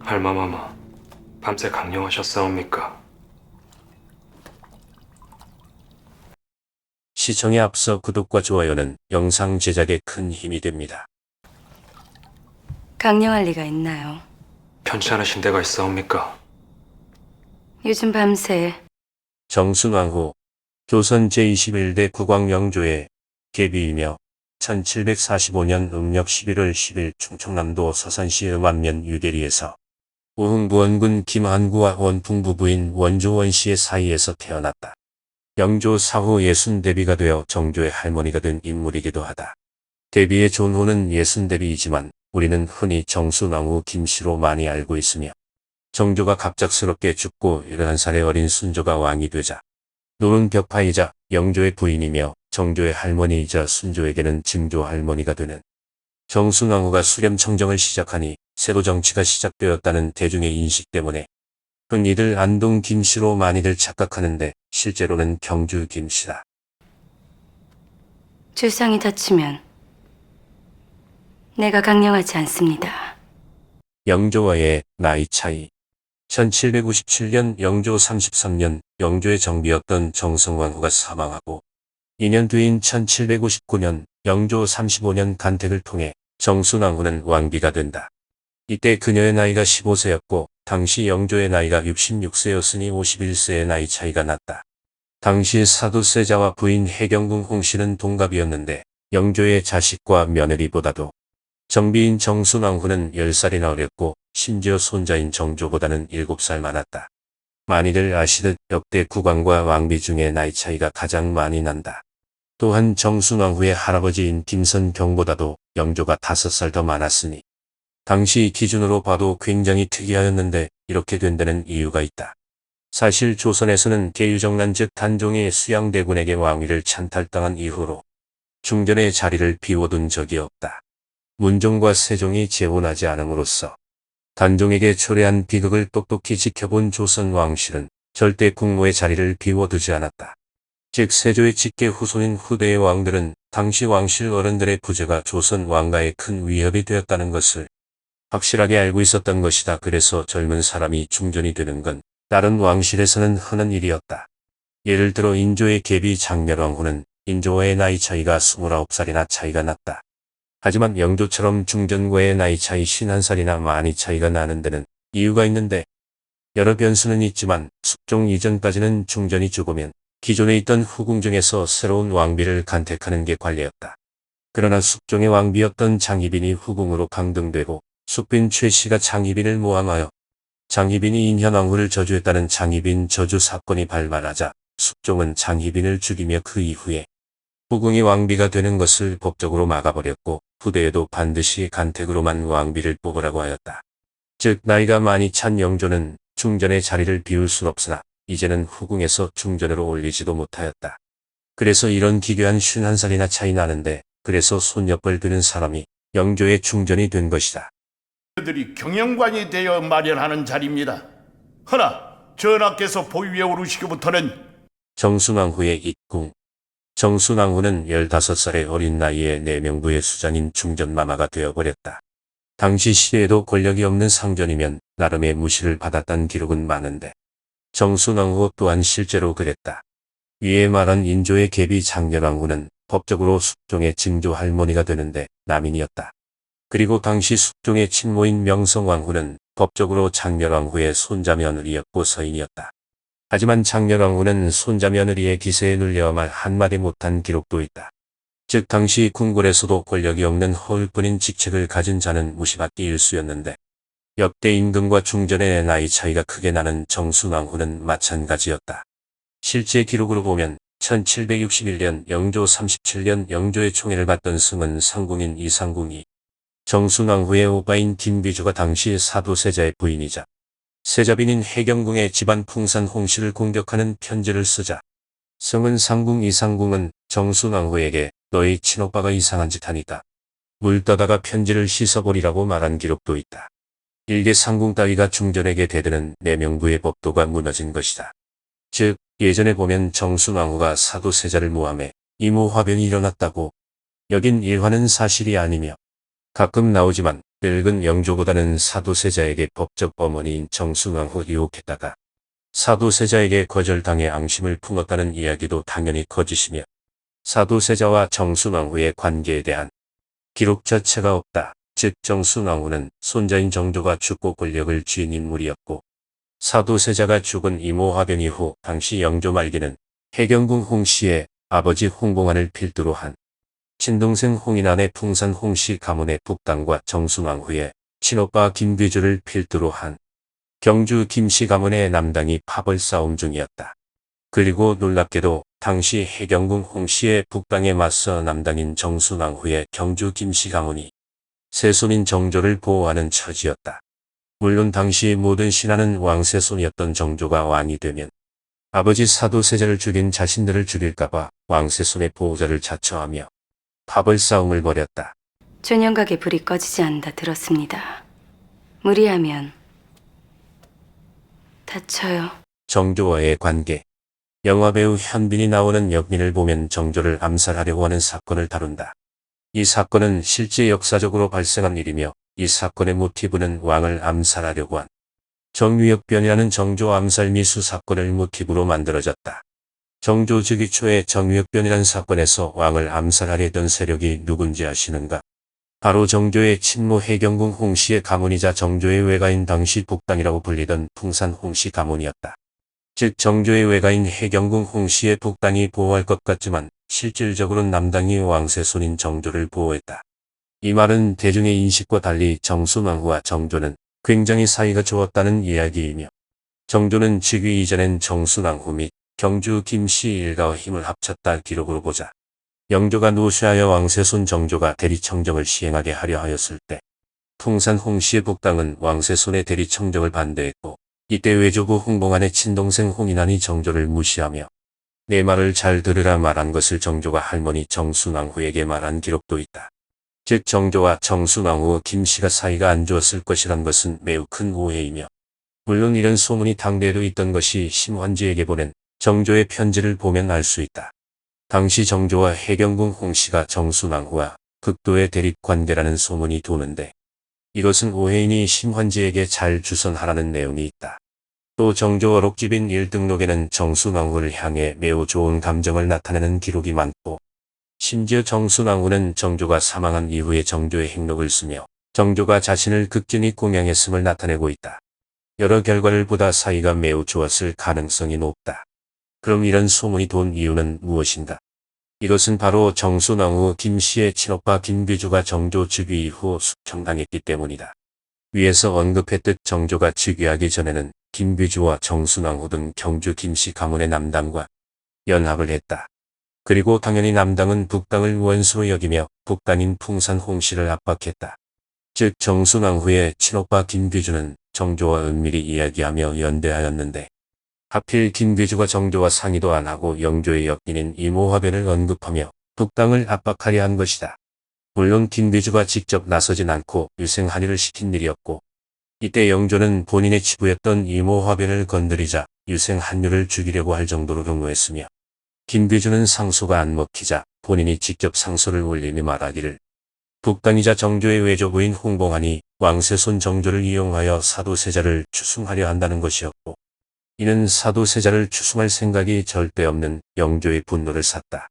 할마마마, 밤새 강령하셨사옵니까? 시청에 앞서 구독과 좋아요는 영상 제작에 큰 힘이 됩니다. 강령할 리가 있나요? 편찮으신 데가 있사옵니까? 요즘 밤새 정순왕후, 조선 제21대 국왕영조의 계비이며 1745년 음력 11월 10일 충청남도 서산시 완면 유대리에서 우흥부원군 김한구와 원풍부 부인 원조원씨의 사이에서 태어났다. 영조 사후 예순대비가 되어 정조의 할머니가 된 인물이기도 하다. 대비의 존호는 예순대비이지만 우리는 흔히 정순왕후 김씨로 많이 알고 있으며 정조가 갑작스럽게 죽고 11살의 어린 순조가 왕이 되자 노는 벽파이자 영조의 부인이며 정조의 할머니이자 순조에게는 증조 할머니가 되는 정순왕후가 수렴청정을 시작하니 새로 정치가 시작되었다는 대중의 인식 때문에 흔히들 안동 김씨로 많이들 착각하는데 실제로는 경주 김씨다. 주상이 다치면 내가 강령하지 않습니다. 영조와의 나이 차이 1757년 영조 33년 영조의 정비였던 정성왕후가 사망하고 2년 뒤인 1759년 영조 35년 간택을 통해 정순왕후는 왕비가 된다. 이때 그녀의 나이가 15세였고 당시 영조의 나이가 66세였으니 51세의 나이 차이가 났다. 당시 사도세자와 부인 해경궁 홍씨는 동갑이었는데 영조의 자식과 며느리보다도 정비인 정순왕후는 10살이나 어렸고 심지어 손자인 정조보다는 7살 많았다. 많이들 아시듯 역대 국왕과 왕비 중에 나이 차이가 가장 많이 난다. 또한 정순왕후의 할아버지인 김선경보다도 영조가 5살 더 많았으니 당시 기준으로 봐도 굉장히 특이하였는데 이렇게 된 데는 이유가 있다. 사실 조선에서는 계유정난 즉 단종이 수양대군에게 왕위를 찬탈당한 이후로 중전의 자리를 비워둔 적이 없다. 문종과 세종이 재혼하지 않음으로써 단종에게 초래한 비극을 똑똑히 지켜본 조선 왕실은 절대 국모의 자리를 비워두지 않았다. 즉 세조의 직계 후손인 후대의 왕들은 당시 왕실 어른들의 부재가 조선 왕가에 큰 위협이 되었다는 것을 확실하게 알고 있었던 것이다. 그래서 젊은 사람이 중전이 되는 건 다른 왕실에서는 흔한 일이었다. 예를 들어 인조의 계비 장렬왕후는 인조와의 나이 차이가 29살이나 차이가 났다. 하지만 영조처럼 중전과의 나이 차이 51살이나 많이 차이가 나는 데는 이유가 있는데 여러 변수는 있지만 숙종 이전까지는 중전이 죽으면 기존에 있던 후궁 중에서 새로운 왕비를 간택하는 게 관례였다. 그러나 숙종의 왕비였던 장희빈이 후궁으로 강등되고 숙빈 최씨가 장희빈을 모함하여 장희빈이 인현왕후를 저주했다는 장희빈 저주 사건이 발발하자 숙종은 장희빈을 죽이며 그 이후에 후궁이 왕비가 되는 것을 법적으로 막아버렸고 후대에도 반드시 간택으로만 왕비를 뽑으라고 하였다. 즉 나이가 많이 찬 영조는 중전의 자리를 비울 순 없으나 이제는 후궁에서 중전으로 올리지도 못하였다. 그래서 이런 기괴한 51살이나 차이 나는데 그래서 손옆을 드는 사람이 영조의 중전이 된 것이다. 그들이 경영관이 되어 마련하는 자리입니다. 허나 전하께서 보위에 오르시기부터는 정순왕후의 입궁. 정순왕후는 15살의 어린 나이에 내명부의 수장인 중전마마가 되어버렸다. 당시 시대에도 권력이 없는 상전이면 나름의 무시를 받았다는 기록은 많은데 정순왕후 또한 실제로 그랬다. 위에 말한 인조의 계비 장렬왕후는 법적으로 숙종의 증조 할머니가 되는데 남인이었다. 그리고 당시 숙종의 친모인 명성왕후는 법적으로 장렬왕후의 손자 며느리였고 서인이었다. 하지만 장렬왕후는 손자 며느리의 기세에 눌려 말 한마디 못한 기록도 있다. 즉 당시 궁궐에서도 권력이 없는 허울뿐인 직책을 가진 자는 무시받기 일쑤였는데 역대 임금과 중전의 나이 차이가 크게 나는 정순왕후는 마찬가지였다. 실제 기록으로 보면 1761년 영조 37년 영조의 총애를 받던 승은 상궁인 이상궁이 정순왕후의 오빠인 김비주가 당시 사도세자의 부인이자 세자빈인 해경궁의 집안 풍산 홍씨를 공격하는 편지를 쓰자 승은 상궁 이상궁은 정순왕후에게 너희 친오빠가 이상한 짓 하니까 물 떠다가 편지를 씻어버리라고 말한 기록도 있다. 일개 상궁 따위가 중전에게 대드는 내명부의 법도가 무너진 것이다. 즉 예전에 보면 정순왕후가 사도세자를 모함해 이모화변이 일어났다고 여긴 일화는 사실이 아니며 가끔 나오지만 늙은 영조보다는 사도세자에게 법적 어머니인 정순왕후 유혹했다가 사도세자에게 거절당해 앙심을 품었다는 이야기도 당연히 거짓이며 사도세자와 정순왕후의 관계에 대한 기록 자체가 없다. 즉 정순왕후는 손자인 정조가 죽고 권력을 쥔 인물이었고 사도세자가 죽은 이모 화변 이후 당시 영조 말기는 해경궁 홍씨의 아버지 홍봉안을 필두로 한 친동생 홍인안의 풍산 홍씨 가문의 북당과 정순왕후의 친오빠 김귀주를 필두로 한 경주 김씨 가문의 남당이 파벌 싸움 중이었다. 그리고 놀랍게도 당시 해경궁 홍씨의 북당에 맞서 남당인 정순왕후의 경주 김씨 가문이 세손인 정조를 보호하는 처지였다. 물론 당시 모든 신하는 왕세손이었던 정조가 왕이 되면 아버지 사도세자를 죽인 자신들을 죽일까봐 왕세손의 보호자를 자처하며 파벌 싸움을 벌였다. 조년각에 불이 꺼지지 않는다 들었습니다. 무리하면 다쳐요. 정조와의 관계. 영화배우 현빈이 나오는 역민을 보면 정조를 암살하려고 하는 사건을 다룬다. 이 사건은 실제 역사적으로 발생한 일이며 이 사건의 모티브는 왕을 암살하려고 한 정유역변이라는 정조 암살 미수 사건을 모티브로 만들어졌다. 정조 즉위 초에 정유역변이라는 사건에서 왕을 암살하려 했던 세력이 누군지 아시는가? 바로 정조의 친모 해경궁 홍씨의 가문이자 정조의 외가인 당시 북당이라고 불리던 풍산 홍씨 가문이었다. 즉 정조의 외가인 해경궁 홍씨의 북당이 보호할 것 같지만 실질적으로는 남당이 왕세손인 정조를 보호했다. 이 말은 대중의 인식과 달리 정순왕후와 정조는 굉장히 사이가 좋았다는 이야기이며 정조는 즉위 이전엔 정순왕후 및 경주 김씨 일가와 힘을 합쳤다 기록으로 보자. 영조가 노쇠하여 왕세손 정조가 대리청정을 시행하게 하려 하였을 때 풍산 홍씨의 북당은 왕세손의 대리청정을 반대했고 이때 외조부 홍봉안의 친동생 홍인안이 정조를 무시하며 내 말을 잘 들으라 말한 것을 정조가 할머니 정순왕후에게 말한 기록도 있다. 즉 정조와 정순왕후 김씨가 사이가 안 좋았을 것이란 것은 매우 큰 오해이며 물론 이런 소문이 당대에도 있던 것이 심환지에게 보낸 정조의 편지를 보면 알 수 있다. 당시 정조와 해경궁 홍씨가 정순왕후와 극도의 대립관계라는 소문이 도는데 이것은 오해인이 심환지에게 잘 주선하라는 내용이 있다. 또 정조 어록집인 1등록에는 정순왕후를 향해 매우 좋은 감정을 나타내는 기록이 많고 심지어 정순왕후는 정조가 사망한 이후에 정조의 행록을 쓰며 정조가 자신을 극진히 공양했음을 나타내고 있다. 여러 결과를 보다 사이가 매우 좋았을 가능성이 높다. 그럼 이런 소문이 돈 이유는 무엇인가? 이것은 바로 정순왕후 김씨의 친오빠 김귀주가 정조 즉위 이후 숙청당했기 때문이다. 위에서 언급했듯 정조가 즉위하기 전에는 김귀주와 정순왕후 등 경주 김씨 가문의 남당과 연합을 했다. 그리고 당연히 남당은 북당을 원수로 여기며 북당인 풍산 홍씨를 압박했다. 즉 정순왕후의 친오빠 김귀주는 정조와 은밀히 이야기하며 연대하였는데 하필 김귀주가 정조와 상의도 안 하고 영조의 역인인 이모 화변을 언급하며 북당을 압박하려 한 것이다. 물론 김귀주가 직접 나서진 않고 유생 한의를 시킨 일이었고 이때 영조는 본인의 치부였던 이모 화변을 건드리자 유생 한유를 죽이려고 할 정도로 경노했으며 김귀주는 상소가 안 먹히자 본인이 직접 상소를 올리며 말하기를 북당이자 정조의 외조부인 홍봉안이 왕세손 정조를 이용하여 사도세자를 추승하려 한다는 것이었고 이는 사도세자를 추승할 생각이 절대 없는 영조의 분노를 샀다.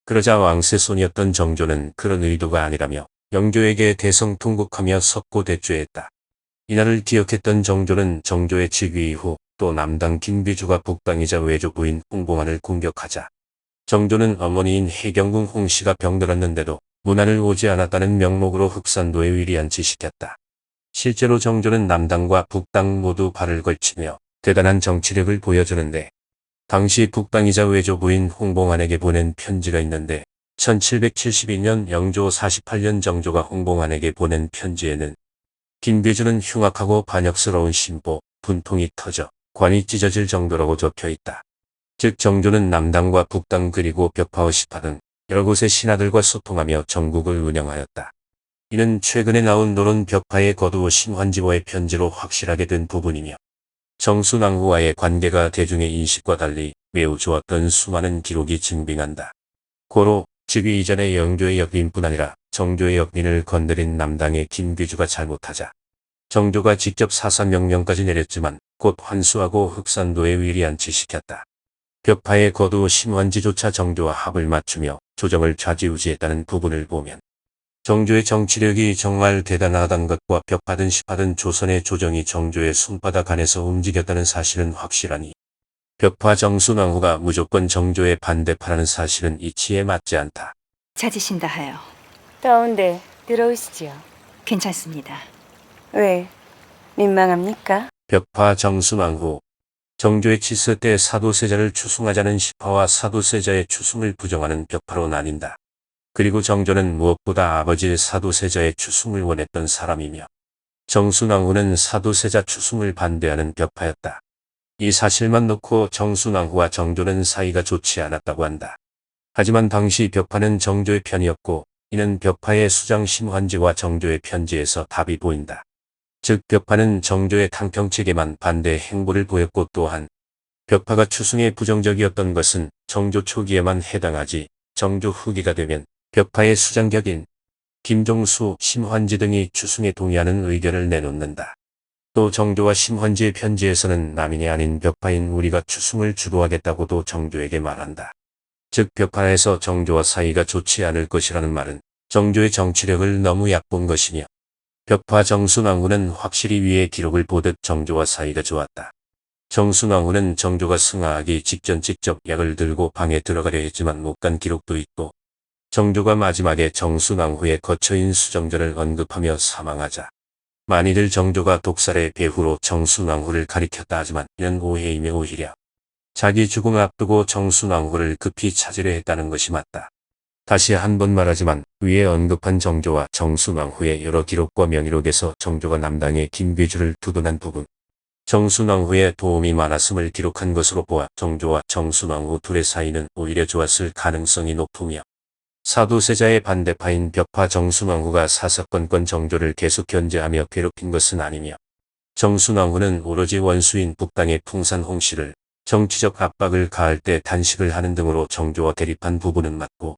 그러자 왕세손이었던 정조는 그런 의도가 아니라며 영조에게 대성통곡하며 석고대죄했다. 이날을 기억했던 정조는 정조의 즉위 이후 또 남당 김귀주가 북당이자 외조부인 홍봉안을 공격하자 정조는 어머니인 해경궁 홍씨가 병들었는데도 문안을 오지 않았다는 명목으로 흑산도에 위리안치시켰다. 실제로 정조는 남당과 북당 모두 발을 걸치며 대단한 정치력을 보여주는데 당시 북당이자 외조부인 홍봉안에게 보낸 편지가 있는데 1772년 영조 48년 정조가 홍봉안에게 보낸 편지에는 김귀주는 흉악하고 반역스러운 신보, 분통이 터져 관이 찢어질 정도라고 적혀 있다. 즉 정조는 남당과 북당 그리고 벽파와 시파 등 여러 곳의 신하들과 소통하며 정국을 운영하였다. 이는 최근에 나온 노론 벽파의 거두 심환지와의 편지로 확실하게 된 부분이며 정순왕후와의 관계가 대중의 인식과 달리 매우 좋았던 수많은 기록이 증빙한다. 고로 즉위 이전의 영조의 역인뿐 아니라 정조의 역린을 건드린 남당의 김귀주가 잘못하자 정조가 직접 사사명령까지 내렸지만 곧 환수하고 흑산도에 위리안치시켰다. 벽파의 거두 심환지조차 정조와 합을 맞추며 조정을 좌지우지했다는 부분을 보면 정조의 정치력이 정말 대단하다는 것과 벽파든 시파든 조선의 조정이 정조의 손바닥 안에서 움직였다는 사실은 확실하니 벽파 정순왕후가 무조건 정조의 반대파라는 사실은 이치에 맞지 않다. 찾으신다 하여 가운데 들어오시지요. 괜찮습니다. 왜? 민망합니까? 벽파 정순왕후 정조의 치스 때 사도세자를 추승하자는 시파와 사도세자의 추승을 부정하는 벽파로 나뉜다. 그리고 정조는 무엇보다 아버지의 사도세자의 추승을 원했던 사람이며 정순왕후는 사도세자 추승을 반대하는 벽파였다. 이 사실만 놓고 정순왕후와 정조는 사이가 좋지 않았다고 한다. 하지만 당시 벽파는 정조의 편이었고 이는 벽파의 수장 심환지와 정조의 편지에서 답이 보인다. 즉 벽파는 정조의 탕평책에만 반대 행보를 보였고 또한 벽파가 추승에 부정적이었던 것은 정조 초기에만 해당하지 정조 후기가 되면 벽파의 수장격인 김종수, 심환지 등이 추승에 동의하는 의견을 내놓는다. 또 정조와 심환지의 편지에서는 남인이 아닌 벽파인 우리가 추승을 주도하겠다고도 정조에게 말한다. 즉 벽파에서 정조와 사이가 좋지 않을 것이라는 말은 정조의 정치력을 너무 얕본 것이며 벽파 정순왕후는 확실히 위의 기록을 보듯 정조와 사이가 좋았다. 정순왕후는 정조가 승하하기 직전 직접 약을 들고 방에 들어가려 했지만 못 간 기록도 있고 정조가 마지막에 정순왕후의 거처인 수정전을 언급하며 사망하자 많이들 정조가 독살의 배후로 정순왕후를 가리켰다 하지만 이는 오해이며 오히려 자기 죽음을 앞두고 정순왕후를 급히 찾으려 했다는 것이 맞다. 다시 한 번 말하지만 위에 언급한 정조와 정순왕후의 여러 기록과 명의록에서 정조가 남당의 김귀주를 두둔한 부분, 정순왕후의 도움이 많았음을 기록한 것으로 보아 정조와 정순왕후 둘의 사이는 오히려 좋았을 가능성이 높으며 사도세자의 반대파인 벽파 정순왕후가 사사건건 정조를 계속 견제하며 괴롭힌 것은 아니며 정순왕후는 오로지 원수인 북당의 풍산 홍씨를 정치적 압박을 가할 때 단식을 하는 등으로 정조와 대립한 부분은 맞고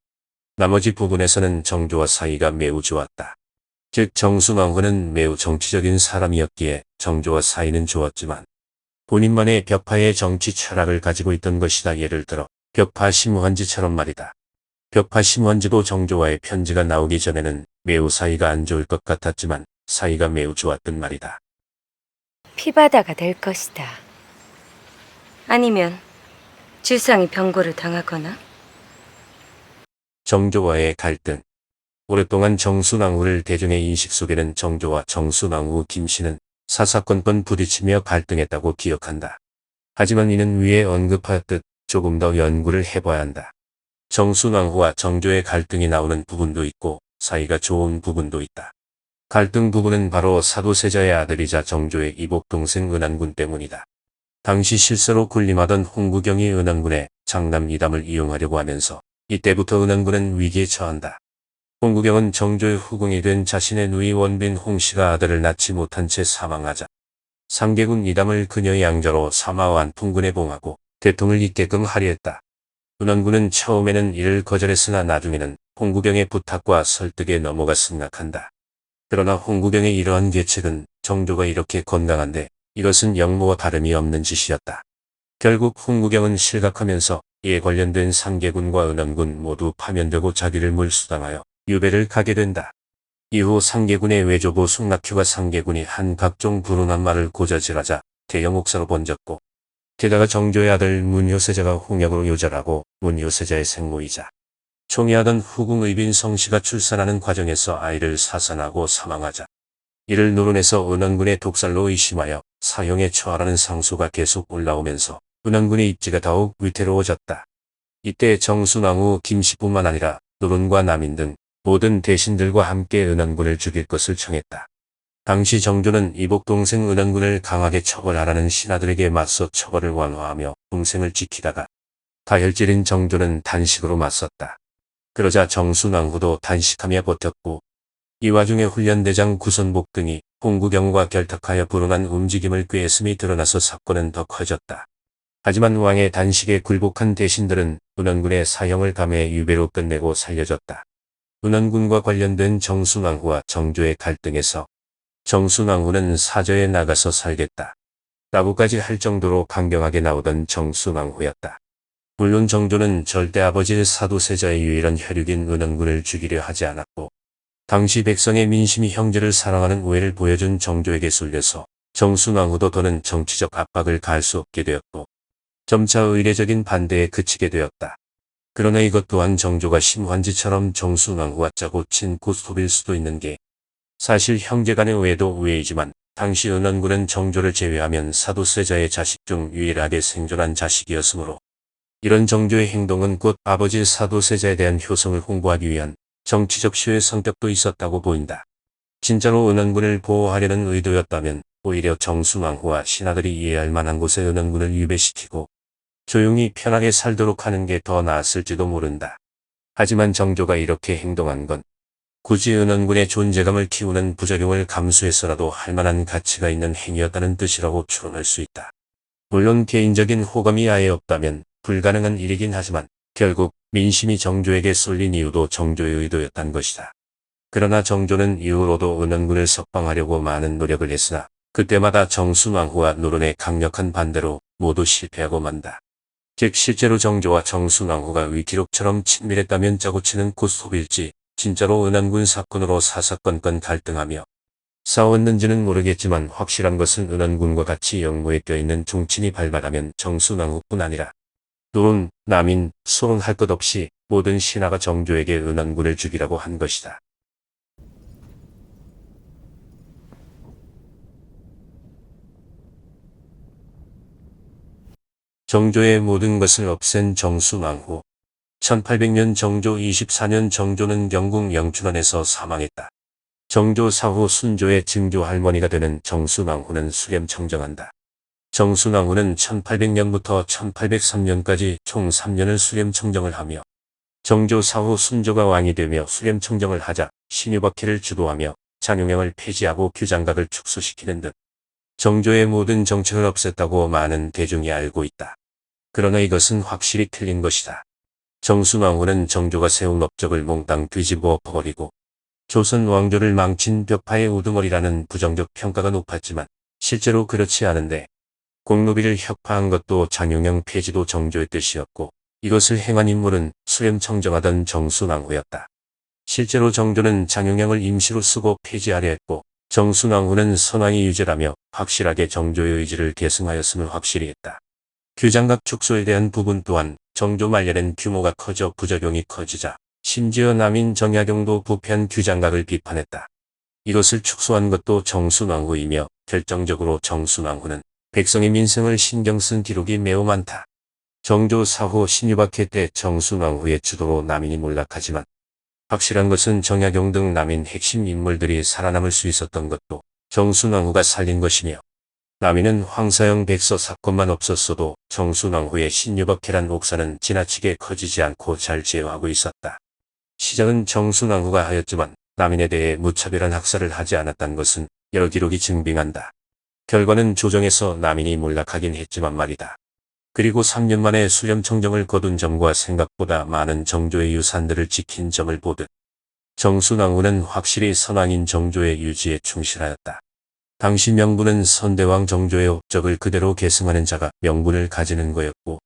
나머지 부분에서는 정조와 사이가 매우 좋았다. 즉 정순왕후는 매우 정치적인 사람이었기에 정조와 사이는 좋았지만 본인만의 벽파의 정치 철학을 가지고 있던 것이다. 예를 들어 벽파 심환지처럼 말이다. 벽파 심환지도 정조와의 편지가 나오기 전에는 매우 사이가 안 좋을 것 같았지만 사이가 매우 좋았던 말이다. 피바다가 될 것이다. 아니면 주상이 병고를 당하거나. 정조와의 갈등. 오랫동안 정순왕후를 대중의 인식 속에는 정조와 정순왕후 김씨는 사사건건 부딪히며 갈등했다고 기억한다. 하지만 이는 위에 언급하였듯 조금 더 연구를 해봐야 한다. 정순왕후와 정조의 갈등이 나오는 부분도 있고 사이가 좋은 부분도 있다. 갈등 부분은 바로 사도세자의 아들이자 정조의 이복동생 은한군 때문이다. 당시 실세로 군림하던 홍구경이 은한군의 장남 이담을 이용하려고 하면서 이때부터 은한군은 위기에 처한다. 홍구경은 정조의 후궁이 된 자신의 누이 원빈 홍씨가 아들을 낳지 못한 채 사망하자 상계군 이담을 그녀의 양자로 사마한 풍군에 봉하고 대통을 잇게끔 하려 했다. 은한군은 처음에는 이를 거절했으나 나중에는 홍구경의 부탁과 설득에 넘어가 승낙한다. 그러나 홍구경의 이러한 계책은 정조가 이렇게 건강한데 이것은 영모와 다름이 없는 짓이었다. 결국 홍구경은 실각하면서 이에 관련된 상계군과 은한군 모두 파면되고 자기를 물수당하여 유배를 가게 된다. 이후 상계군의 외조부 숙낙휴가 상계군이 한 각종 불운한 말을 고자질하자 대형 옥사로 번졌고 게다가 정조의 아들 문효세자가 홍역으로 요절하고 문효세자의 생모이자 총애하던 후궁 의빈 성씨가 출산하는 과정에서 아이를 사산하고 사망하자 이를 노론해서 은한군의 독살로 의심하여 사형에 처하라는 상소가 계속 올라오면서 은한군의 입지가 더욱 위태로워졌다. 이때 정순왕후 김씨뿐만 아니라 노론과 남인 등 모든 대신들과 함께 은한군을 죽일 것을 청했다. 당시 정조는 이복동생 은한군을 강하게 처벌하라는 신하들에게 맞서 처벌을 완화하며 동생을 지키다가 다혈질인 정조는 단식으로 맞섰다. 그러자 정순왕후도 단식하며 버텼고 이 와중에 훈련대장 구선복 등이 홍구경과 결탁하여 불운한 움직임을 꾀했음이 드러나서 사건은 더 커졌다. 하지만 왕의 단식에 굴복한 대신들은 은한군의 사형을 감해 유배로 끝내고 살려졌다. 은원군과 관련된 정순왕후와 정조의 갈등에서 정순왕후는 사저에 나가서 살겠다 라고까지 할 정도로 강경하게 나오던 정순왕후였다. 물론 정조는 절대 아버지의 사도세자의 유일한 혈육인 은원군을 죽이려 하지 않았고 당시 백성의 민심이 형제를 사랑하는 우애를 보여준 정조에게 쏠려서 정순왕후도 더는 정치적 압박을 가할 수 없게 되었고 점차 의례적인 반대에 그치게 되었다. 그러나 이것 또한 정조가 심환지처럼 정순왕후와 짜고 친 고스톱일 수도 있는 게 사실 형제간의 우애도 우애이지만 당시 은원군은 정조를 제외하면 사도세자의 자식 중 유일하게 생존한 자식이었으므로 이런 정조의 행동은 곧 아버지 사도세자에 대한 효성을 홍보하기 위한 정치적 쇼의 성격도 있었다고 보인다. 진짜로 은원군을 보호하려는 의도였다면 오히려 정순왕후와 신하들이 이해할 만한 곳에 은원군을 유배시키고 조용히 편하게 살도록 하는 게 더 나았을지도 모른다. 하지만 정조가 이렇게 행동한 건 굳이 은원군의 존재감을 키우는 부작용을 감수해서라도 할 만한 가치가 있는 행위였다는 뜻이라고 추론할 수 있다. 물론 개인적인 호감이 아예 없다면 불가능한 일이긴 하지만 결국 민심이 정조에게 쏠린 이유도 정조의 의도였단 것이다. 그러나 정조는 이후로도 은원군을 석방하려고 많은 노력을 했으나 그때마다 정순왕후와 노론의 강력한 반대로 모두 실패하고 만다. 즉 실제로 정조와 정순왕후가 위기록처럼 친밀했다면 짜고치는 고스톱일지 진짜로 은원군 사건으로 사사건건 갈등하며 싸웠는지는 모르겠지만 확실한 것은 은원군과 같이 역모에 껴있는 종친이 발발하면 정순왕후뿐 아니라 노론, 남인, 소론 할 것 없이 모든 신하가 정조에게 은원군을 죽이라고 한 것이다. 정조의 모든 것을 없앤 정순왕후. 1800년 정조 24년 정조는 영국 영춘원에서 사망했다. 정조 사후 순조의 증조 할머니가 되는 정순왕후는 수렴청정한다. 정순왕후는 1800년부터 1803년까지 총 3년을 수렴청정을 하며 정조 사후 순조가 왕이 되며 수렴청정을 하자 신유박해를 주도하며 장용영을 폐지하고 규장각을 축소시키는 등 정조의 모든 정책을 없앴다고 많은 대중이 알고 있다. 그러나 이것은 확실히 틀린 것이다. 정순왕후는 정조가 세운 업적을 몽땅 뒤집어 엎어버리고 조선 왕조를 망친 벽파의 우두머리라는 부정적 평가가 높았지만 실제로 그렇지 않은데 공노비를 혁파한 것도 장용영 폐지도 정조의 뜻이었고 이것을 행한 인물은 수렴청정하던 정순왕후였다. 실제로 정조는 장용영을 임시로 쓰고 폐지하려 했고 정순왕후는 선왕의 유죄라며 확실하게 정조의 의지를 계승하였음을 확실히 했다. 규장각 축소에 대한 부분 또한 정조 말년엔 규모가 커져 부작용이 커지자 심지어 남인 정약용도 부패한 규장각을 비판했다. 이것을 축소한 것도 정순왕후이며 결정적으로 정순왕후는 백성의 민생을 신경 쓴 기록이 매우 많다. 정조 사후 신유박해 때 정순왕후의 주도로 남인이 몰락하지만 확실한 것은 정약용 등 남인 핵심 인물들이 살아남을 수 있었던 것도 정순왕후가 살린 것이며 남인은 황사영 백서 사건만 없었어도 정순왕후의 신유박해란 옥사는 지나치게 커지지 않고 잘 제어하고 있었다. 시작은 정순왕후가 하였지만 남인에 대해 무차별한 학살을 하지 않았다는 것은 여러 기록이 증빙한다. 결과는 조정에서 남인이 몰락하긴 했지만 말이다. 그리고 3년 만에 수렴청정을 거둔 점과 생각보다 많은 정조의 유산들을 지킨 점을 보듯 정순왕후는 확실히 선왕인 정조의 유지에 충실하였다. 당시 명분은 선대왕 정조의 업적을 그대로 계승하는 자가 명분을 가지는 거였고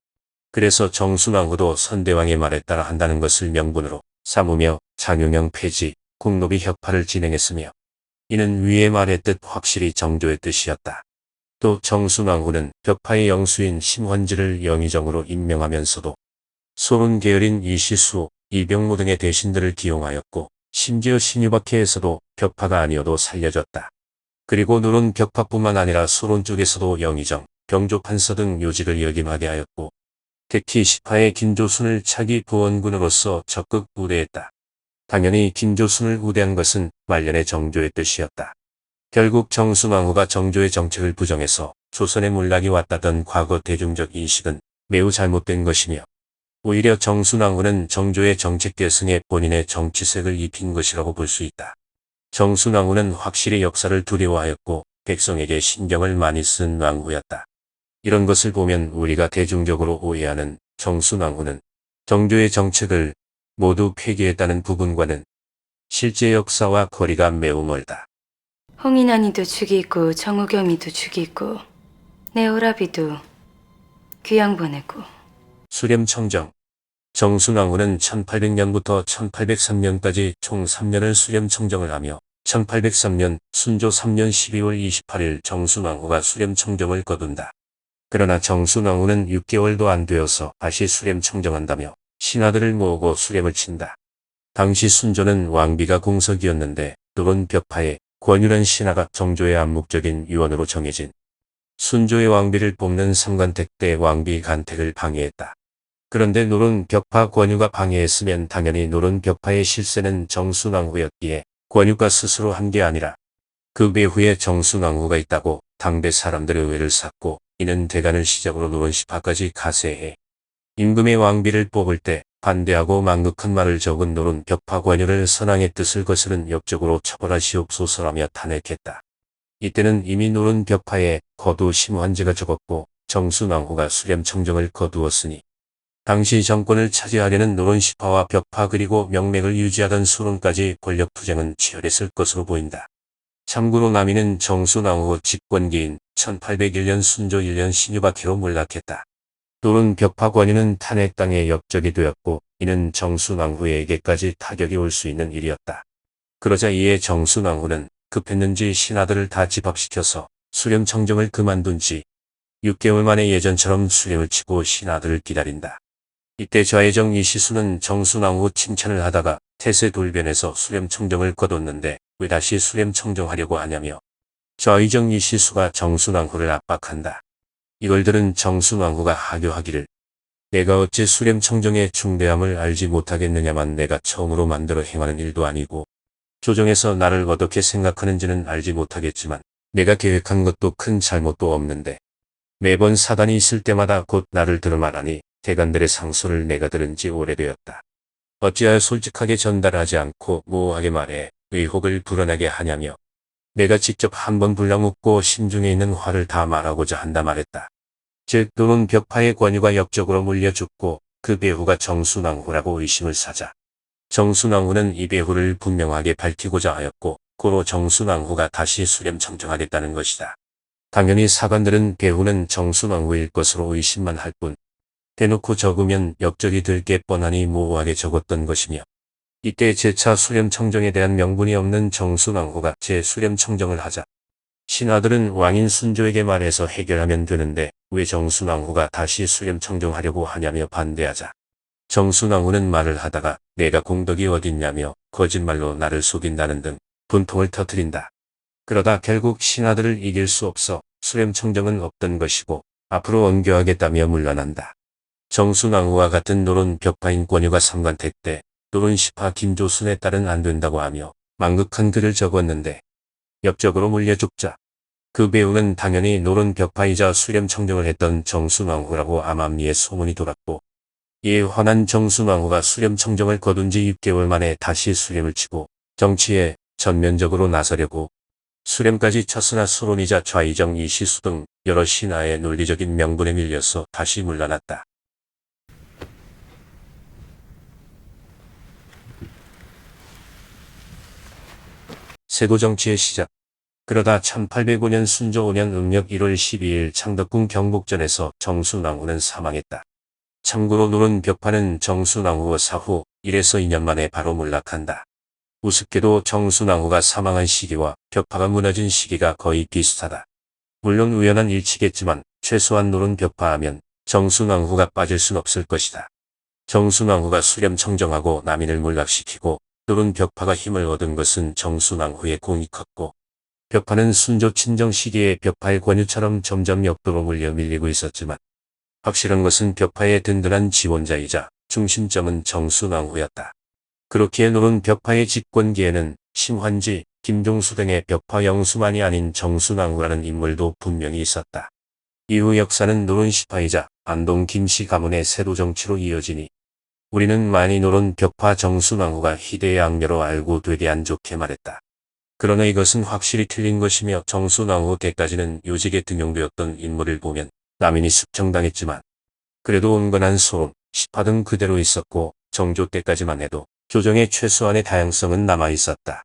그래서 정순왕후도 선대왕의 말에 따라 한다는 것을 명분으로 삼으며 장용영 폐지, 공노비 혁파를 진행했으며 이는 위에 말했듯 확실히 정조의 뜻이었다. 또 정순왕후는 벽파의 영수인 심헌지를 영의정으로 임명하면서도 소론 계열인 이시수, 이병무 등의 대신들을 기용하였고 심지어 신유박해에서도 벽파가 아니어도 살려줬다. 그리고 노론 벽파뿐만 아니라 소론 쪽에서도 영의정, 병조판서 등 요직을 역임하게 하였고 특히 시파의 김조순을 차기 부원군으로서 적극 우대했다. 당연히 김조순을 우대한 것은 말년의 정조의 뜻이었다. 결국 정순왕후가 정조의 정책을 부정해서 조선에 몰락이 왔다던 과거 대중적 인식은 매우 잘못된 것이며 오히려 정순왕후는 정조의 정책 계승에 본인의 정치색을 입힌 것이라고 볼 수 있다. 정순왕후는 확실히 역사를 두려워하였고 백성에게 신경을 많이 쓴 왕후였다. 이런 것을 보면 우리가 대중적으로 오해하는 정순왕후는 정조의 정책을 모두 폐기했다는 부분과는 실제 역사와 거리가 매우 멀다. 홍인환이도 죽이고 정우겸이도 죽이고 내 오라비도 귀양 보내고. 수렴청정. 정순왕후는 1800년부터 1803년까지 총 3년을 수렴청정을 하며 1803년 순조 3년 12월 28일 정순왕후가 수렴청정을 거둔다. 그러나 정순왕후는 6개월도 안 되어서 다시 수렴청정한다며 신하들을 모으고 수렴을 친다. 당시 순조는 왕비가 공석이었는데 노론 벽파에 권유란 신하가 정조의 암묵적인 유언으로 정해진 순조의 왕비를 뽑는 삼관택 때 왕비 간택을 방해했다. 그런데 노론 벽파 권유가 방해했으면 당연히 노론 벽파의 실세는 정순왕후였기에 권유가 스스로 한 게 아니라 그 배후에 정순왕후가 있다고 당대 사람들의 오해를 샀고, 이는 대간을 시작으로 노론시파까지 가세해 임금의 왕비를 뽑을 때 반대하고 망극한 말을 적은 노론 벽파 권유를 선왕의 뜻을 거스른 역적으로 처벌하시옵소서라며 탄핵했다. 이때는 이미 노론 벽파에 거두 심환제가 적었고 정순왕후가 수렴청정을 거두었으니 당시 정권을 차지하려는 노론시파와 벽파 그리고 명맥을 유지하던 수론까지 권력투쟁은 치열했을 것으로 보인다. 참고로 남이는 정순왕후 집권기인 1801년 순조 1년 신유박해로 몰락했다. 노론 벽파 권유는 탄핵당의 역적이 되었고 이는 정순왕후에게까지 타격이 올 수 있는 일이었다. 그러자 이에 정순왕후는 급했는지 신하들을 다 집합시켜서 수렴청정을 그만둔 지 6개월 만에 예전처럼 수렴을 치고 신하들을 기다린다. 이때 좌의정 이시수는 정순왕후 칭찬을 하다가 태세 돌변해서 수렴청정을 거뒀는데 왜 다시 수렴청정하려고 하냐며 좌의정 이시수가 정순왕후를 압박한다. 이걸 들은 정순왕후가 하교하기를 내가 어찌 수렴청정의 중대함을 알지 못하겠느냐만 내가 처음으로 만들어 행하는 일도 아니고 조정에서 나를 어떻게 생각하는지는 알지 못하겠지만 내가 계획한 것도 큰 잘못도 없는데 매번 사단이 있을 때마다 곧 나를 들어 말하니 대간들의 상소를 내가 들은 지 오래되었다. 어찌하여 솔직하게 전달하지 않고 모호하게 말해 의혹을 불어나게 하냐며 내가 직접 한번 불러묻고 심중에 있는 화를 다 말하고자 한다 말했다. 즉 노론 벽파의 권유가 역적으로 물려 죽고 그 배후가 정순왕후라고 의심을 사자 정순왕후는 이 배후를 분명하게 밝히고자 하였고 고로 정순왕후가 다시 수렴청정하겠다는 것이다. 당연히 사관들은 배후는 정순왕후일 것으로 의심만 할 뿐 대놓고 적으면 역적이 될 게 뻔하니 모호하게 적었던 것이며 이때 재차 수렴청정에 대한 명분이 없는 정순왕후가 재수렴청정을 하자 신하들은 왕인 순조에게 말해서 해결하면 되는데 왜 정순왕후가 다시 수렴청정하려고 하냐며 반대하자 정순왕후는 말을 하다가 내가 공덕이 어딨냐며 거짓말로 나를 속인다는 등 분통을 터뜨린다. 그러다 결국 신하들을 이길 수 없어 수렴청정은 없던 것이고 앞으로 언교하겠다며 물러난다. 정순왕후와 같은 노론 벽파인 권유가 삼관택 때 노론시파 김조순의 딸은 안 된다고 하며 망극한 글을 적었는데 역적으로 물려 죽자 그 배우는 당연히 노론 벽파이자 수렴청정을 했던 정순왕후라고 암암리에 소문이 돌았고 이에 화난 정순왕후가 수렴청정을 거둔 지 6개월 만에 다시 수렴을 치고 정치에 전면적으로 나서려고 수렴까지 쳤으나 수론이자 좌의정 이시수 등 여러 신하의 논리적인 명분에 밀려서 다시 물러났다. 세도 정치의 시작. 그러다 1805년 순조 5년 음력 1월 12일 창덕궁 경복전에서 정순왕후는 사망했다. 참고로 노론 벽파는 정순왕후 사후 1에서 2년 만에 바로 몰락한다. 우습게도 정순왕후가 사망한 시기와 벽파가 무너진 시기가 거의 비슷하다. 물론 우연한 일치겠지만 최소한 노론 벽파하면 정순왕후가 빠질 순 없을 것이다. 정순왕후가 수렴청정하고 남인을 몰락시키고 노론 벽파가 힘을 얻은 것은 정순왕후의 공이 컸고 벽파는 순조 친정 시기에 벽파의 권유처럼 점점 역도로 물려 밀리고 있었지만 확실한 것은 벽파의 든든한 지원자이자 중심점은 정순왕후였다. 그렇기에 노론 벽파의 집권기에는 심환지, 김종수 등의 벽파 영수만이 아닌 정순왕후라는 인물도 분명히 있었다. 이후 역사는 노론시파이자 안동 김씨 가문의 세도 정치로 이어지니 우리는 많이 노론 벽파 정순왕후가 희대의 악녀로 알고 되게 안 좋게 말했다. 그러나 이것은 확실히 틀린 것이며 정순왕후 때까지는 요직에 등용되었던 인물을 보면 남인이 숙청당했지만 그래도 온건한 소론, 시파 등 그대로 있었고 정조 때까지만 해도 조정의 최소한의 다양성은 남아있었다.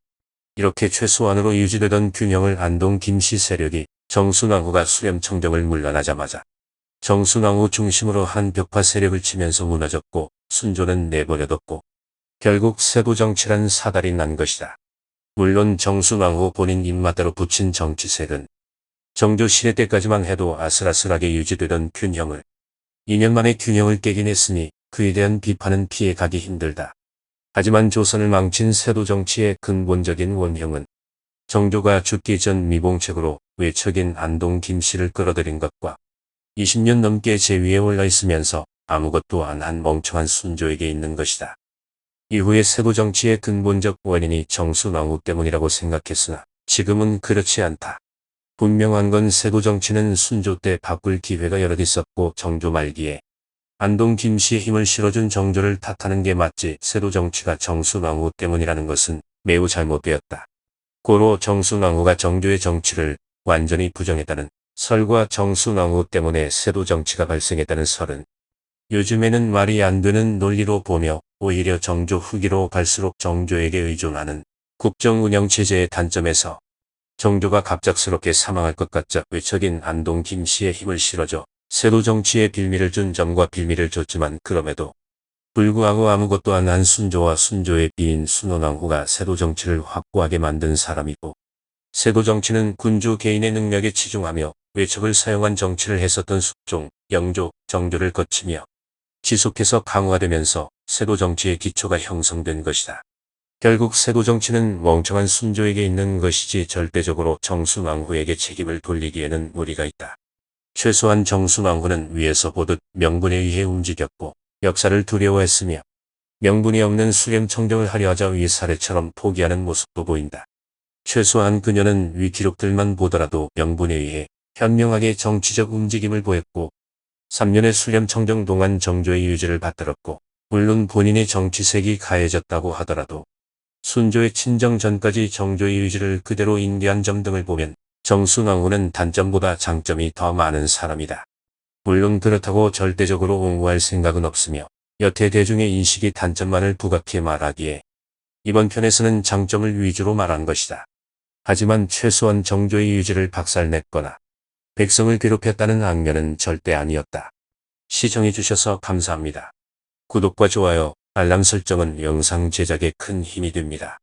이렇게 최소한으로 유지되던 균형을 안동 김씨 세력이 정순왕후가 수렴청정을 물러나자마자 정순왕후 중심으로 한 벽화 세력을 치면서 무너졌고 순조는 내버려뒀고 결국 세도정치란 사달이 난 것이다. 물론 정순왕후 본인 입맛대로 붙인 정치색은 정조 시대 때까지만 해도 아슬아슬하게 유지되던 균형을 2년 만에 균형을 깨긴 했으니 그에 대한 비판은 피해가기 힘들다. 하지만 조선을 망친 세도정치의 근본적인 원형은 정조가 죽기 전 미봉책으로 외척인 안동 김씨를 끌어들인 것과 20년 넘게 제위에 올라 있으면서 아무것도 안 한 멍청한 순조에게 있는 것이다. 이후에 세도정치의 근본적 원인이 정순왕후 때문이라고 생각했으나 지금은 그렇지 않다. 분명한 건 세도정치는 순조 때 바꿀 기회가 여럿 있었고 정조 말기에 안동 김씨의 힘을 실어준 정조를 탓하는 게 맞지 세도정치가 정순왕후 때문이라는 것은 매우 잘못되었다. 고로 정순왕후가 정조의 정치를 완전히 부정했다는 설과 정순왕후 때문에 세도정치가 발생했다는 설은 요즘에는 말이 안 되는 논리로 보며 오히려 정조 후기로 갈수록 정조에게 의존하는 국정운영체제의 단점에서 정조가 갑작스럽게 사망할 것 같자 외척인 안동 김씨의 힘을 실어줘 세도정치에 빌미를 준 점과 빌미를 줬지만 그럼에도 불구하고 아무것도 안 한 순조와 순조의 비인 순원왕후가 세도정치를 확고하게 만든 사람이고 세도정치는 군주 개인의 능력에 치중하며 외척을 사용한 정치를 했었던 숙종, 영조, 정조를 거치며 지속해서 강화되면서 세도정치의 기초가 형성된 것이다. 결국 세도정치는 멍청한 순조에게 있는 것이지 절대적으로 정순왕후에게 책임을 돌리기에는 무리가 있다. 최소한 정순왕후는 위에서 보듯 명분에 의해 움직였고 역사를 두려워했으며 명분이 없는 수렴청정을 하려 하자 위 사례처럼 포기하는 모습도 보인다. 최소한 그녀는 위 기록들만 보더라도 명분에 의해 현명하게 정치적 움직임을 보였고 3년의 수렴청정 동안 정조의 유지를 받들었고 물론 본인의 정치색이 가해졌다고 하더라도 순조의 친정 전까지 정조의 유지를 그대로 인계한 점 등을 보면 정순왕후는 단점보다 장점이 더 많은 사람이다. 물론 그렇다고 절대적으로 옹호할 생각은 없으며 여태 대중의 인식이 단점만을 부각해 말하기에 이번 편에서는 장점을 위주로 말한 것이다. 하지만 최소한 정조의 유지를 박살냈거나 백성을 괴롭혔다는 악면은 절대 아니었다. 시청해주셔서 감사합니다. 구독과 좋아요, 알람 설정은 영상 제작에 큰 힘이 됩니다.